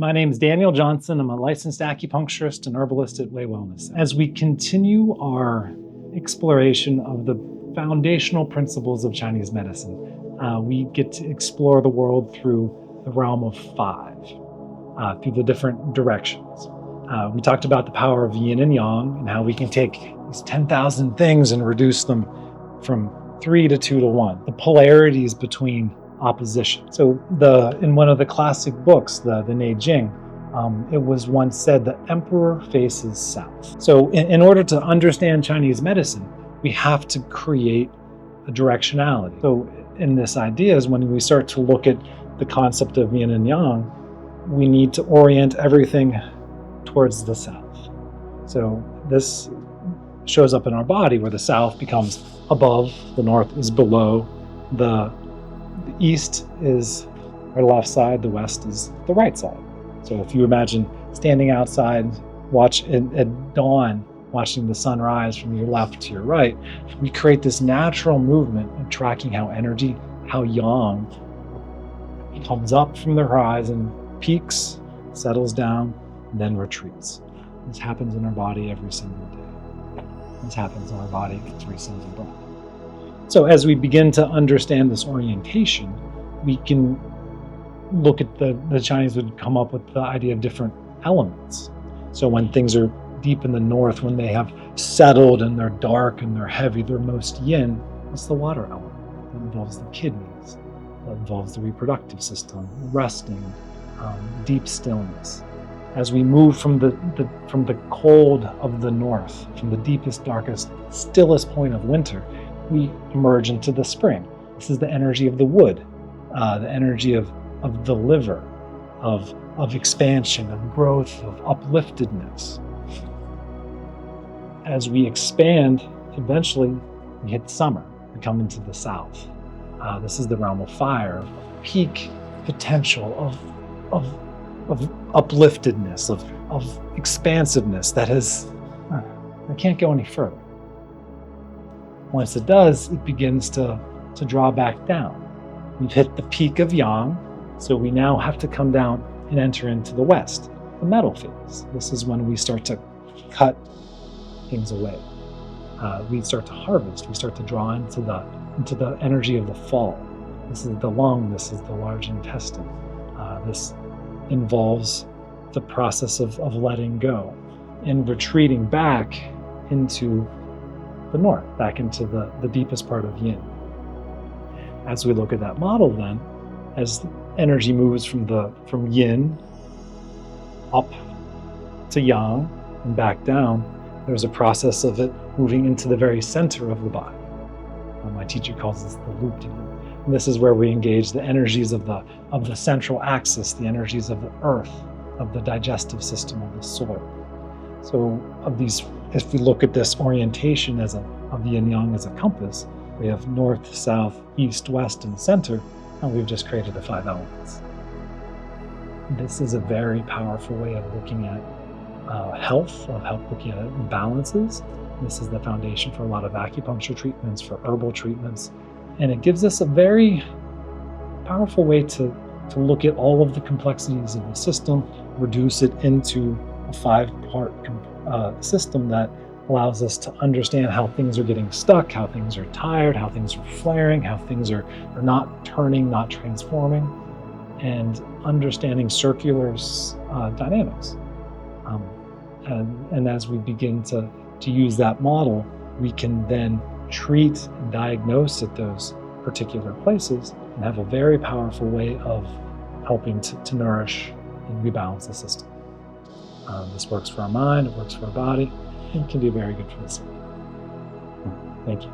My name is Daniel Johnson. I'm a licensed acupuncturist and herbalist at Way Wellness. As we continue our exploration of the foundational principles of Chinese medicine, we get to explore the world through the realm of five, through the different directions. We talked about the power of yin and yang and how we can take these 10,000 things and reduce them from 3 to 2 to 1. The polarities between opposition. So in one of the classic books, the Neijing, it was once said the emperor faces south. So in order to understand Chinese medicine, we have to create a directionality. So in this idea is when we start to look at the concept of yin and yang, we need to orient everything towards the south. So this shows up in our body where the south becomes above, the north is below, the east is our left side, the west is the right side. So if you imagine standing outside, at dawn, watching the sun rise from your left to your right, we create this natural movement of tracking how energy, how yang comes up from the horizon, peaks, settles down, and then retreats. This happens in our body every single day. This happens in our body every single breath. So as we begin to understand this orientation, we can look at the Chinese would come up with the idea of different elements. So when things are deep in the north, when they have settled and they're dark and they're heavy, they're most yin, it's the water element. That involves the kidneys, that involves the reproductive system, resting, deep stillness. As we move from the cold of the north, from the deepest, darkest, stillest point of winter, we emerge into the spring. This is the energy of the wood, the energy of the liver, of expansion, of growth, of upliftedness. As we expand, eventually we hit summer. We come into the south. This is the realm of fire, of peak potential, of upliftedness, of expansiveness that can't go any further. Once it does, it begins to draw back down. We've hit the peak of yang, so we now have to come down and enter into the west, the metal phase. This is when we start to cut things away. We start to harvest. We start to draw into the energy of the fall. This is the lung. This is the large intestine. This involves the process of letting go and retreating back into the north, back into the deepest part of yin. As we look at that model then, as energy moves from yin up to yang and back down, there's a process of it moving into the very center of the body. My teacher calls this the loop. And this is where we engage the energies of the central axis, the energies of the earth, of the digestive system, of the soil. So if we look at this orientation of the yin yang as a compass, we have north, south, east, west, and center, and we've just created the 5 elements. This is a very powerful way of looking at health, looking at imbalances. This is the foundation for a lot of acupuncture treatments, for herbal treatments, and it gives us a very powerful way to look at all of the complexities of the system, reduce it into a 5-part system that allows us to understand how things are getting stuck, how things are tired, how things are flaring, how things are not turning, not transforming, and understanding circular dynamics. And as we begin to use that model, we can then treat and diagnose at those particular places and have a very powerful way of helping to nourish and rebalance the system. This works for our mind, it works for our body, and can be very good for the soul. Thank you.